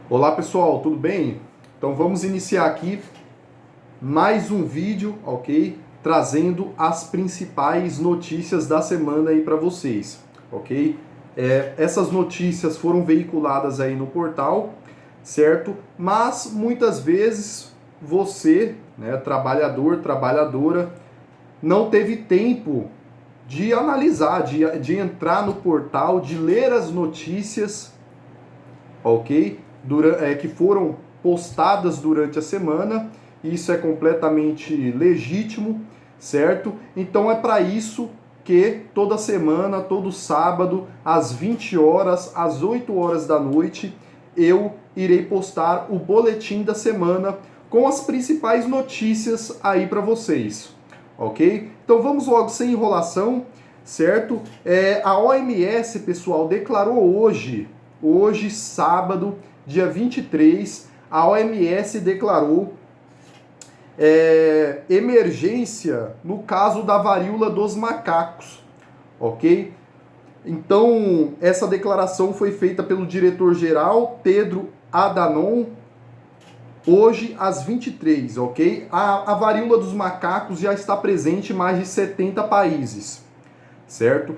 Olá pessoal, tudo bem? Então vamos iniciar aqui mais um vídeo, ok? Trazendo as principais notícias da semana aí para vocês, ok? Essas notícias foram veiculadas aí no portal, certo? Mas muitas vezes você, né, trabalhador, trabalhadora, não teve tempo de analisar, de entrar no portal, de ler as notícias, ok? Que foram postadas durante a semana. Isso é completamente legítimo, certo? Então é para isso que toda semana, todo sábado, às 20 horas, às 8 horas da noite, eu irei postar o boletim da semana com as principais notícias aí para vocês, ok? Então vamos logo sem enrolação, certo? A OMS, pessoal, declarou hoje, sábado, dia 23, a OMS declarou emergência no caso da varíola dos macacos, ok? Então, essa declaração foi feita pelo diretor-geral Pedro Adhanom, hoje às 23, ok? A varíola dos macacos já está presente em mais de 70 países, certo?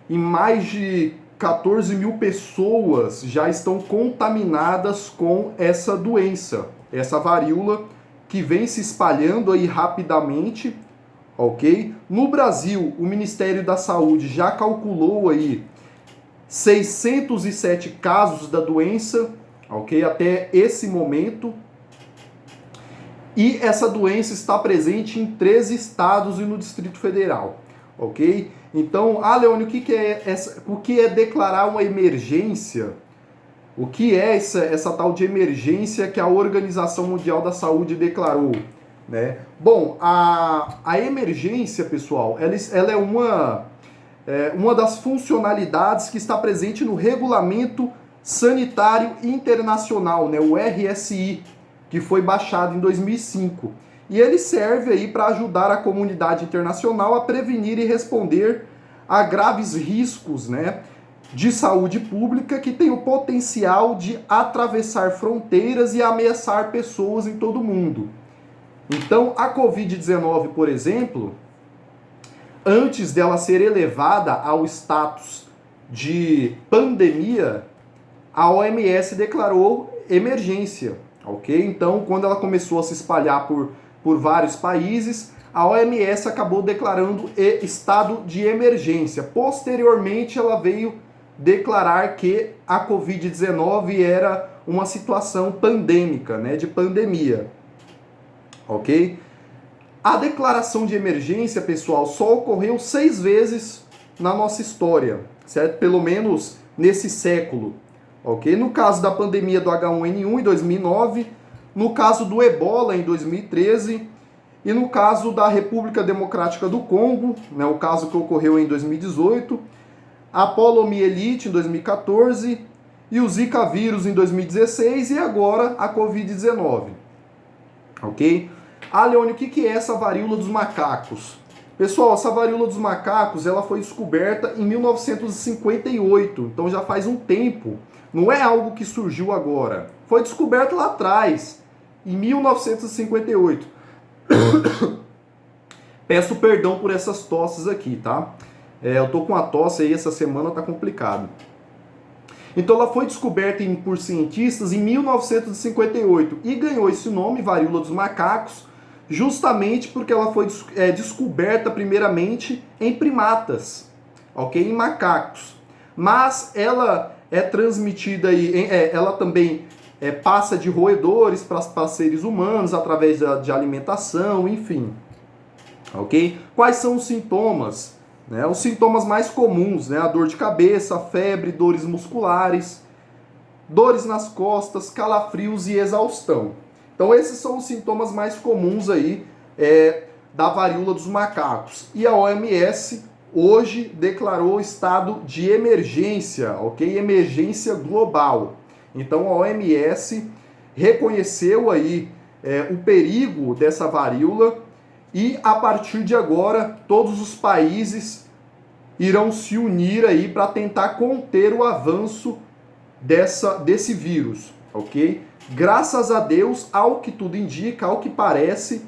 Em mais de 14 mil pessoas já estão contaminadas com essa doença, essa varíola que vem se espalhando aí rapidamente, ok? No Brasil, o Ministério da Saúde já calculou aí 607 casos da doença, ok? Até esse momento. E essa doença está presente em 13 estados e no Distrito Federal, ok? Então, Leone, o que é declarar uma emergência? O que é essa tal de emergência que a Organização Mundial da Saúde declarou, né? Bom, a emergência, pessoal, ela é uma das funcionalidades que está presente no Regulamento Sanitário Internacional, né? O RSI, que foi baixado em 2005. E ele serve aí para ajudar a comunidade internacional a prevenir e responder a graves riscos, né, de saúde pública que tem o potencial de atravessar fronteiras e ameaçar pessoas em todo o mundo. Então, a Covid-19, por exemplo, antes dela ser elevada ao status de pandemia, a OMS declarou emergência, ok? Então, quando ela começou a se espalhar por vários países, a OMS acabou declarando estado de emergência. Posteriormente, ela veio declarar que a Covid-19 era uma situação pandêmica, né, de pandemia, ok? A declaração de emergência, pessoal, só ocorreu 6 vezes na nossa história, certo? Pelo menos nesse século, ok? No caso da pandemia do H1N1 em 2009, no caso do Ebola em 2013 e no caso da República Democrática do Congo, né, o caso que ocorreu em 2018, a poliomielite em 2014 e o Zika vírus em 2016 e agora a Covid-19, ok? Leone, o que é essa varíola dos macacos? Pessoal, essa varíola dos macacos ela foi descoberta em 1958, então já faz um tempo. Não é algo que surgiu agora. Foi descoberto lá atrás, em 1958. Peço perdão por essas tosses aqui, tá? Eu tô com a tosse aí essa semana, tá complicado. Então ela foi descoberta por cientistas em 1958 e ganhou esse nome, varíola dos macacos, justamente porque ela foi descoberta primeiramente em primatas, ok? Em macacos. Mas ela é transmitida aí, ela também passa de roedores para seres humanos através de alimentação, enfim, ok? Quais são os sintomas? Né? Os sintomas mais comuns, né? A dor de cabeça, febre, dores musculares, dores nas costas, calafrios e exaustão. Então esses são os sintomas mais comuns aí da varíola dos macacos. E a OMS hoje declarou estado de emergência, ok? Emergência global. Então a OMS reconheceu aí o perigo dessa varíola e a partir de agora todos os países irão se unir aí para tentar conter o avanço desse vírus, ok? Graças a Deus, ao que tudo indica, ao que parece,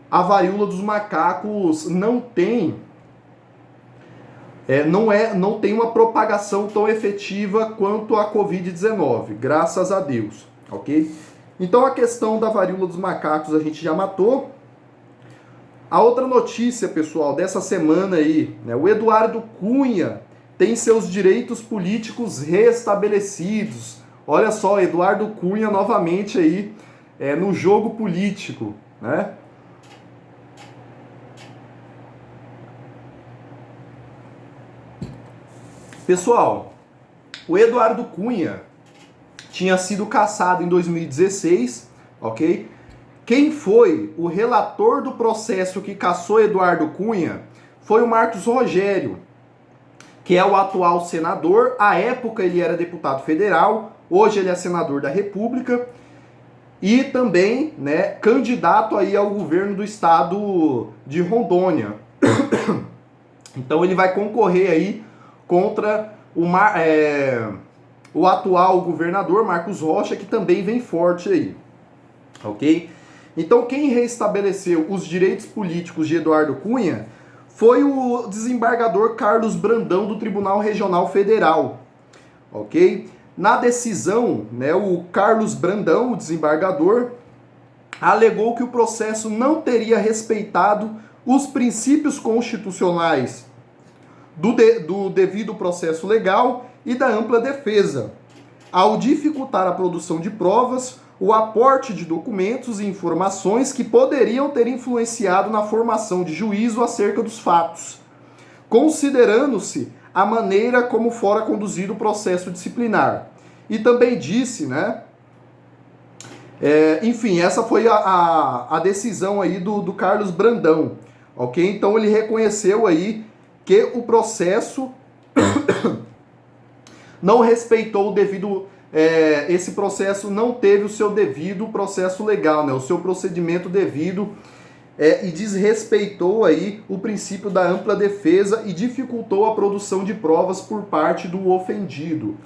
a varíola dos macacos não tem não tem uma propagação tão efetiva quanto a Covid-19, graças a Deus, ok? Então a questão da varíola dos macacos a gente já matou. A outra notícia, pessoal, dessa semana aí, né, o Eduardo Cunha tem seus direitos políticos restabelecidos. Olha só, Eduardo Cunha novamente aí no jogo político, né? Pessoal, o Eduardo Cunha tinha sido cassado em 2016, ok? Quem foi o relator do processo que cassou Eduardo Cunha foi o Marcos Rogério, que é o atual senador. À época ele era deputado federal, hoje ele é senador da República e também, né, candidato aí ao governo do estado de Rondônia. Então ele vai concorrer aí contra o atual governador Marcos Rocha, que também vem forte aí, ok? Então quem restabeleceu os direitos políticos de Eduardo Cunha foi o desembargador Carlos Brandão do Tribunal Regional Federal, ok? Na decisão, né, o Carlos Brandão, o desembargador, alegou que o processo não teria respeitado os princípios constitucionais do devido processo legal e da ampla defesa, ao dificultar a produção de provas, o aporte de documentos e informações que poderiam ter influenciado na formação de juízo acerca dos fatos, considerando-se a maneira como fora conduzido o processo disciplinar. E também disse, né? Enfim, essa foi a decisão aí do Carlos Brandão, ok? Então ele reconheceu aí que o processo não respeitou o devido... esse processo não teve o seu devido processo legal, né? O seu procedimento devido e desrespeitou aí o princípio da ampla defesa e dificultou a produção de provas por parte do ofendido,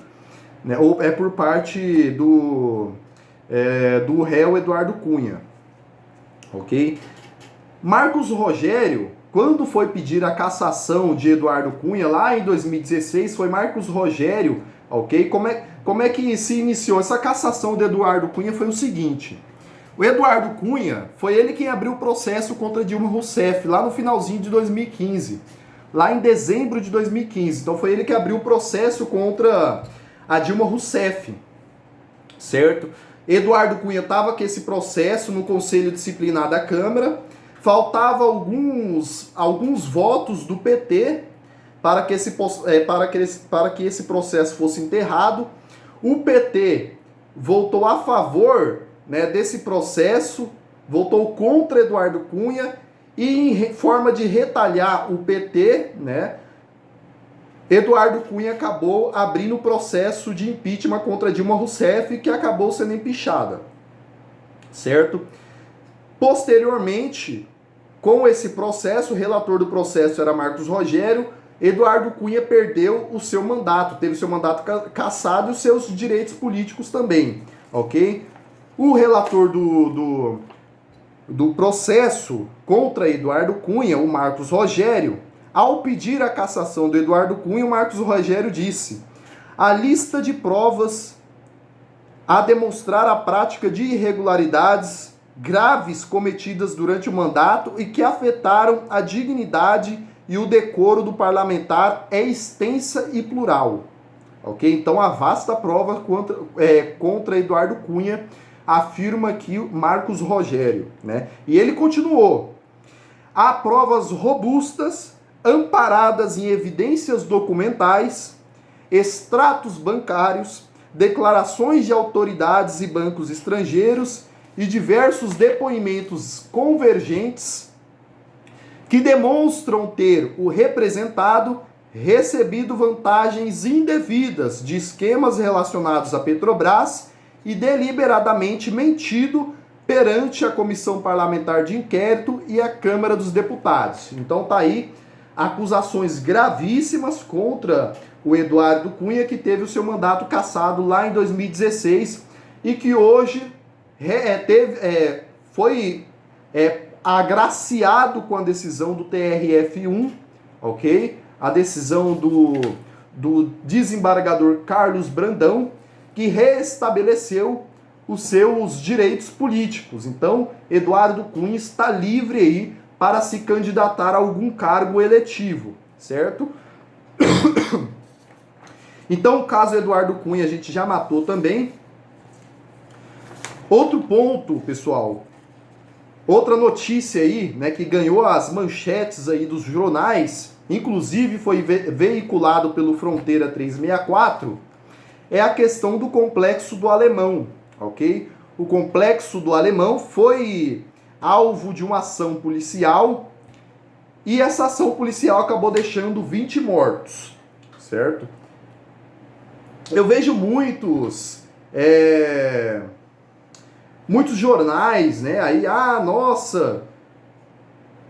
né? Ou por parte do réu Eduardo Cunha, ok? Marcos Rogério, quando foi pedir a cassação de Eduardo Cunha, lá em 2016, foi Marcos Rogério, ok? Como é que se iniciou essa cassação de Eduardo Cunha? Foi o seguinte: o Eduardo Cunha foi ele quem abriu o processo contra Dilma Rousseff lá no finalzinho de 2015, lá em dezembro de 2015. Então foi ele que abriu o processo contra a Dilma Rousseff, certo? Eduardo Cunha estava com esse processo no Conselho Disciplinar da Câmara, faltava alguns votos do PT para que esse processo fosse enterrado. O PT votou a favor, né, desse processo, votou contra Eduardo Cunha e, em forma de retalhar o PT, né, Eduardo Cunha acabou abrindo o processo de impeachment contra Dilma Rousseff, que acabou sendo empichada, certo? Posteriormente, com esse processo, o relator do processo era Marcos Rogério, Eduardo Cunha perdeu o seu mandato, teve seu mandato cassado e os seus direitos políticos também, ok? O relator do processo contra Eduardo Cunha, o Marcos Rogério, ao pedir a cassação do Eduardo Cunha, o Marcos Rogério disse: a lista de provas a demonstrar a prática de irregularidades graves cometidas durante o mandato e que afetaram a dignidade e o decoro do parlamentar é extensa e plural. Ok? Então a vasta prova contra Eduardo Cunha, afirma aqui Marcos Rogério, né? E ele continuou: há provas robustas, amparadas em evidências documentais, extratos bancários, declarações de autoridades e bancos estrangeiros e diversos depoimentos convergentes que demonstram ter o representado recebido vantagens indevidas de esquemas relacionados à Petrobras e deliberadamente mentido perante a Comissão Parlamentar de Inquérito e a Câmara dos Deputados. Então tá aí acusações gravíssimas contra o Eduardo Cunha, que teve o seu mandato cassado lá em 2016, e que hoje foi agraciado com a decisão do TRF1, ok? A decisão do desembargador Carlos Brandão, que restabeleceu os seus direitos políticos. Então, Eduardo Cunha está livre aí para se candidatar a algum cargo eletivo, certo? Então, o caso Eduardo Cunha a gente já matou também. Outro ponto, pessoal, outra notícia aí, né, que ganhou as manchetes aí dos jornais, inclusive foi veiculado pelo Fronteira 364, é a questão do Complexo do Alemão, ok? O Complexo do Alemão foi alvo de uma ação policial e essa ação policial acabou deixando 20 mortos, certo? Eu vejo muitos jornais, né? Aí, nossa,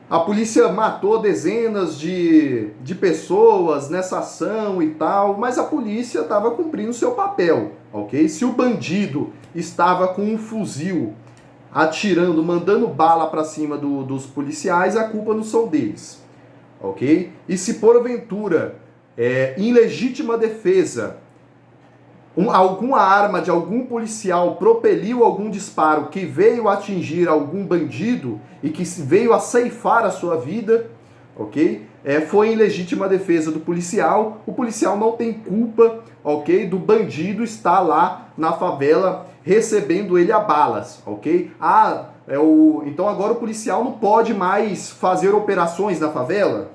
a polícia matou dezenas de pessoas nessa ação e tal, mas a polícia estava cumprindo seu papel, ok? Se o bandido estava com um fuzil atirando, mandando bala para cima dos policiais, a culpa não são deles, ok? E se porventura, em legítima defesa, alguma arma de algum policial propeliu algum disparo que veio atingir algum bandido e que veio a ceifar a sua vida, ok? Foi em legítima defesa do policial, o policial não tem culpa, ok? Do bandido estar lá na favela recebendo ele a balas, ok? Então agora o policial não pode mais fazer operações na favela?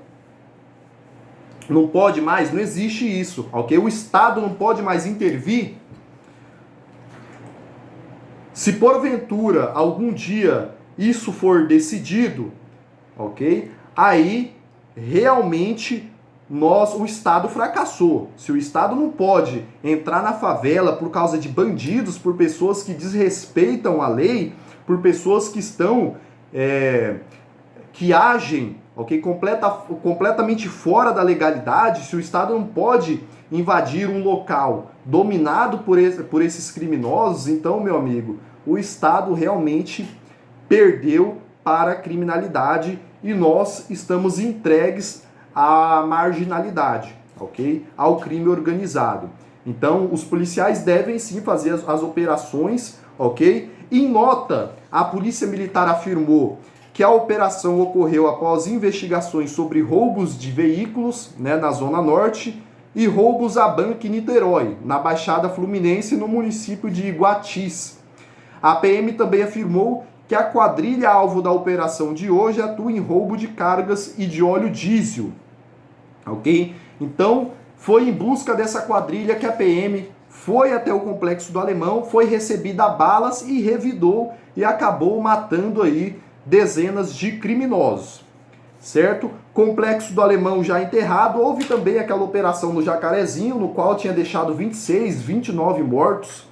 Não pode mais? Não existe isso, ok? O Estado não pode mais intervir? Se porventura, algum dia, isso for decidido, ok? Aí, realmente, o Estado fracassou. Se o Estado não pode entrar na favela por causa de bandidos, por pessoas que desrespeitam a lei, por pessoas que que agem, ok, completamente fora da legalidade, se o Estado não pode invadir um local dominado por esses criminosos, então, meu amigo, o Estado realmente perdeu para a criminalidade e nós estamos entregues à marginalidade, ok? Ao crime organizado. Então, os policiais devem sim fazer as operações, ok? Em nota, a Polícia Militar afirmou que a operação ocorreu após investigações sobre roubos de veículos, né, na Zona Norte e roubos a banco em Niterói, na Baixada Fluminense, no município de Iguatis. A PM também afirmou que a quadrilha alvo da operação de hoje atua em roubo de cargas e de óleo diesel. Ok? Então, foi em busca dessa quadrilha que a PM foi até o Complexo do Alemão, foi recebida a balas e revidou e acabou matando aí dezenas de criminosos, certo? Complexo do Alemão já enterrado. Houve também aquela operação no Jacarezinho, no qual tinha deixado 26, 29 mortos,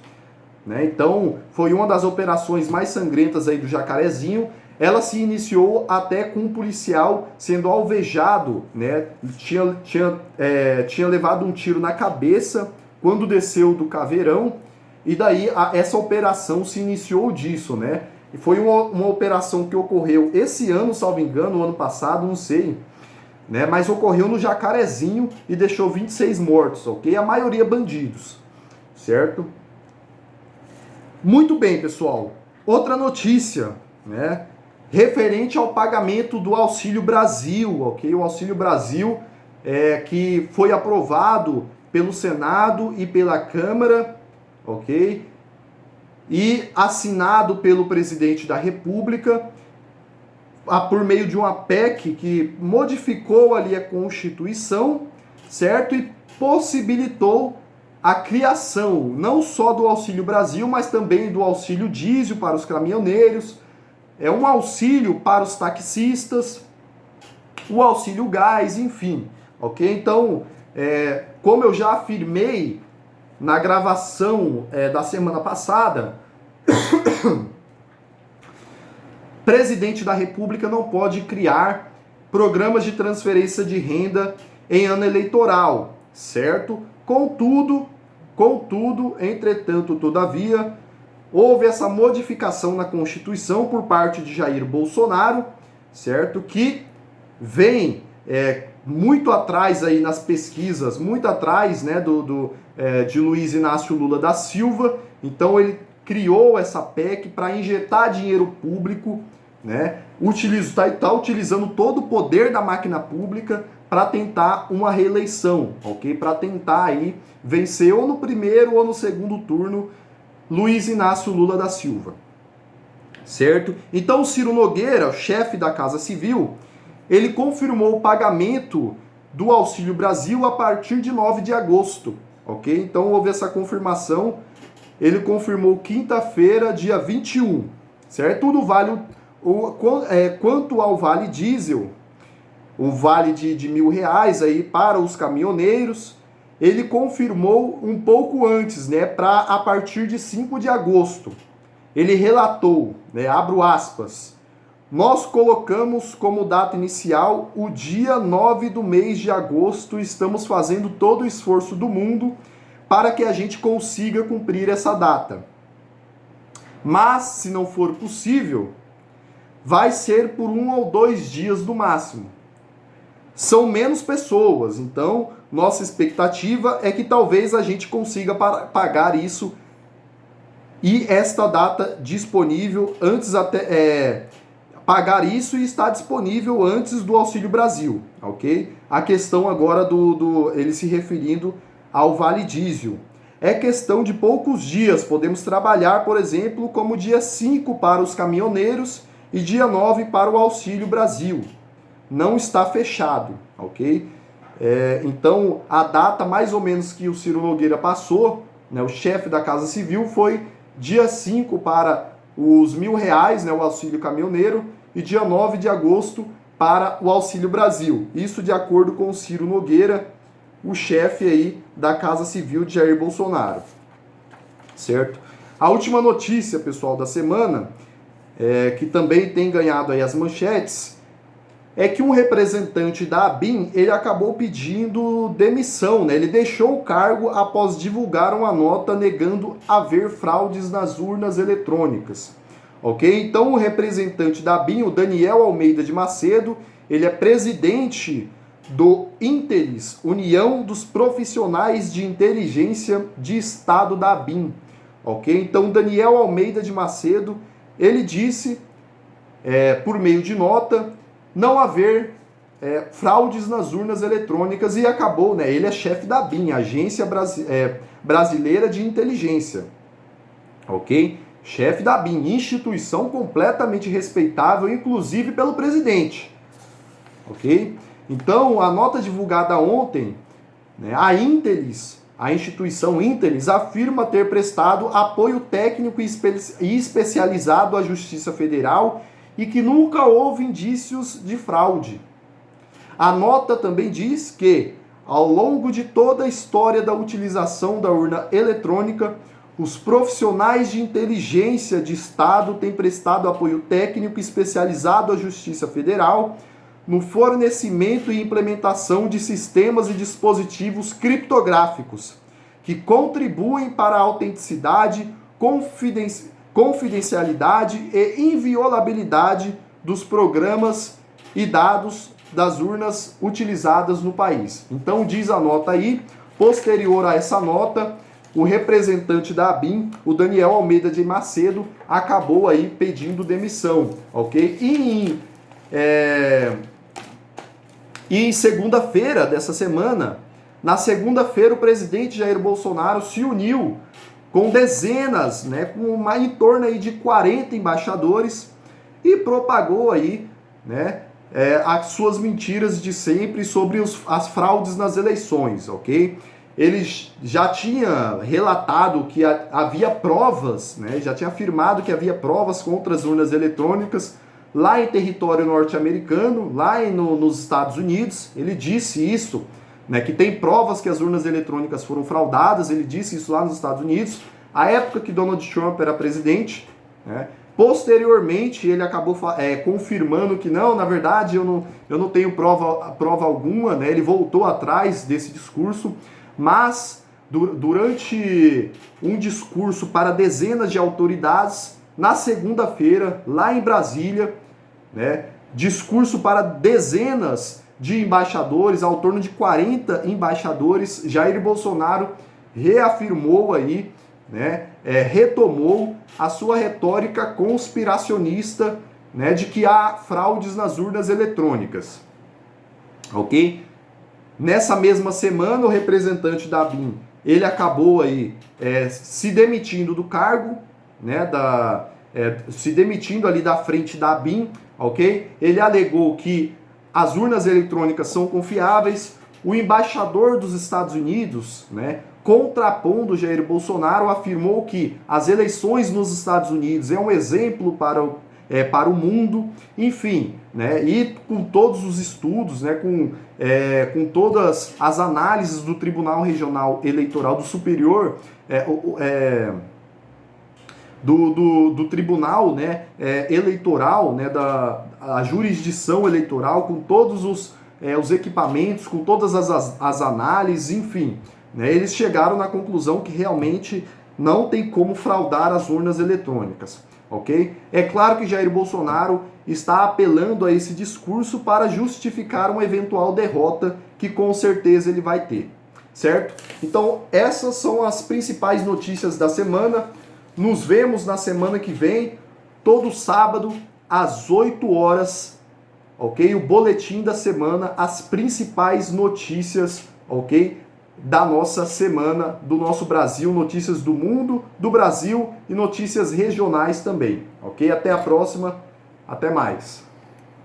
né? Então, foi uma das operações mais sangrentas aí do Jacarezinho. Ela se iniciou até com um policial sendo alvejado, né? Tinha levado um tiro na cabeça quando desceu do Caveirão, e daí essa operação se iniciou disso, né? E foi uma operação que ocorreu esse ano, salvo engano, o ano passado, não sei, né? Mas ocorreu no Jacarezinho e deixou 26 mortos, ok? A maioria bandidos, certo? Muito bem, pessoal. Outra notícia, né? Referente ao pagamento do Auxílio Brasil, ok? O Auxílio Brasil que foi aprovado pelo Senado e pela Câmara, ok? E assinado pelo presidente da República por meio de uma PEC que modificou ali a Constituição, certo? E possibilitou a criação não só do Auxílio Brasil, mas também do Auxílio Diesel para os caminhoneiros, um auxílio para os taxistas, o Auxílio Gás, enfim, ok? Então, como eu já afirmei na gravação da semana passada, presidente da República não pode criar programas de transferência de renda em ano eleitoral, certo? Contudo, entretanto, todavia, houve essa modificação na Constituição por parte de Jair Bolsonaro, certo? Que vem muito atrás aí nas pesquisas, muito atrás, né, de Luiz Inácio Lula da Silva. Então ele criou essa PEC para injetar dinheiro público, né? Está utilizando todo o poder da máquina pública para tentar uma reeleição, ok? Para tentar aí vencer ou no primeiro ou no segundo turno Luiz Inácio Lula da Silva, certo? Então o Ciro Nogueira, chefe da Casa Civil, ele confirmou o pagamento do Auxílio Brasil a partir de 9 de agosto, ok? Então houve essa confirmação, ele confirmou quinta-feira, dia 21, certo? Tudo vale, quanto ao Vale Diesel, o vale de R$1.000 aí para os caminhoneiros, ele confirmou um pouco antes, né, para a partir de 5 de agosto. Ele relatou, né, abro aspas, nós colocamos como data inicial o dia 9 do mês de agosto, estamos fazendo todo o esforço do mundo para que a gente consiga cumprir essa data. Mas, se não for possível, vai ser por 1 ou 2 dias no máximo. São menos pessoas, então nossa expectativa é que talvez a gente consiga pagar isso e esta data disponível antes pagar isso e está disponível antes do Auxílio Brasil, ok? A questão agora ele se referindo ao Vale Diesel. É questão de poucos dias, podemos trabalhar, por exemplo, como dia 5 para os caminhoneiros e dia 9 para o Auxílio Brasil. Não está fechado, ok? Então, a data mais ou menos que o Ciro Nogueira passou, né, o chefe da Casa Civil, foi dia 5 para os R$1.000, né, o auxílio caminhoneiro, e dia 9 de agosto para o Auxílio Brasil. Isso de acordo com o Ciro Nogueira, o chefe aí da Casa Civil de Jair Bolsonaro. Certo? A última notícia, pessoal, da semana, que também tem ganhado aí as manchetes, é que um representante da ABIN, ele acabou pedindo demissão, né? Ele deixou o cargo após divulgar uma nota negando haver fraudes nas urnas eletrônicas. Ok? Então o representante da ABIN, o Daniel Almeida de Macedo, ele é presidente do Intelis, União dos Profissionais de Inteligência de Estado da ABIN. Ok? Então Daniel Almeida de Macedo, ele disse, por meio de nota, não haver fraudes nas urnas eletrônicas e acabou, né? Ele é chefe da ABIN, Agência Brasileira de Inteligência, ok? Chefe da ABIN, instituição completamente respeitável, inclusive pelo presidente, ok? Então, a nota divulgada ontem, né, a Intelis, a instituição Intelis, afirma ter prestado apoio técnico e especializado à Justiça Federal e que nunca houve indícios de fraude. A nota também diz que, ao longo de toda a história da utilização da urna eletrônica, os profissionais de inteligência de Estado têm prestado apoio técnico especializado à Justiça Federal no fornecimento e implementação de sistemas e dispositivos criptográficos que contribuem para a autenticidade, confidencialidade e inviolabilidade dos programas e dados das urnas utilizadas no país. Então diz a nota aí, posterior a essa nota, o representante da ABIN, o Daniel Almeida de Macedo, acabou aí pedindo demissão, ok? E em segunda-feira dessa semana, na segunda-feira o presidente Jair Bolsonaro se uniu com dezenas, né, com em torno aí de 40 embaixadores e propagou aí, né, as suas mentiras de sempre sobre as fraudes nas eleições, ok? Ele já tinha relatado que havia provas, né, já tinha afirmado que havia provas contra as urnas eletrônicas lá em território norte-americano, lá nos Estados Unidos. Ele disse isso, né, que tem provas que as urnas eletrônicas foram fraudadas. Ele disse isso lá nos Estados Unidos, a época que Donald Trump era presidente, né? Posteriormente, ele acabou confirmando que não, na verdade, eu não tenho prova alguma, né? Ele voltou atrás desse discurso, mas durante um discurso para dezenas de autoridades na segunda-feira, lá em Brasília, né? Discurso para dezenas de embaixadores, ao torno de 40 embaixadores. Jair Bolsonaro reafirmou aí, né, retomou a sua retórica conspiracionista, né, de que há fraudes nas urnas eletrônicas, ok? Nessa mesma semana, o representante da ABIN, ele acabou aí se demitindo do cargo, né, se demitindo ali da frente da ABIN, ok? Ele alegou que as urnas eletrônicas são confiáveis. O embaixador dos Estados Unidos, né, contrapondo Jair Bolsonaro, afirmou que as eleições nos Estados Unidos é um exemplo para o mundo, enfim, né, e com todos os estudos, né, com todas as análises do Tribunal Regional Eleitoral do Superior, do Tribunal, né, Eleitoral, né, a jurisdição eleitoral, com todos os equipamentos, com todas as análises, enfim, né, eles chegaram na conclusão que realmente não tem como fraudar as urnas eletrônicas, ok? É claro que Jair Bolsonaro está apelando a esse discurso para justificar uma eventual derrota que com certeza ele vai ter, certo? Então essas são as principais notícias da semana. Nos vemos na semana que vem, todo sábado, às 8 horas, ok? O boletim da semana, as principais notícias, ok? Da nossa semana, do nosso Brasil, notícias do mundo, do Brasil e notícias regionais também, ok? Até a próxima, até mais.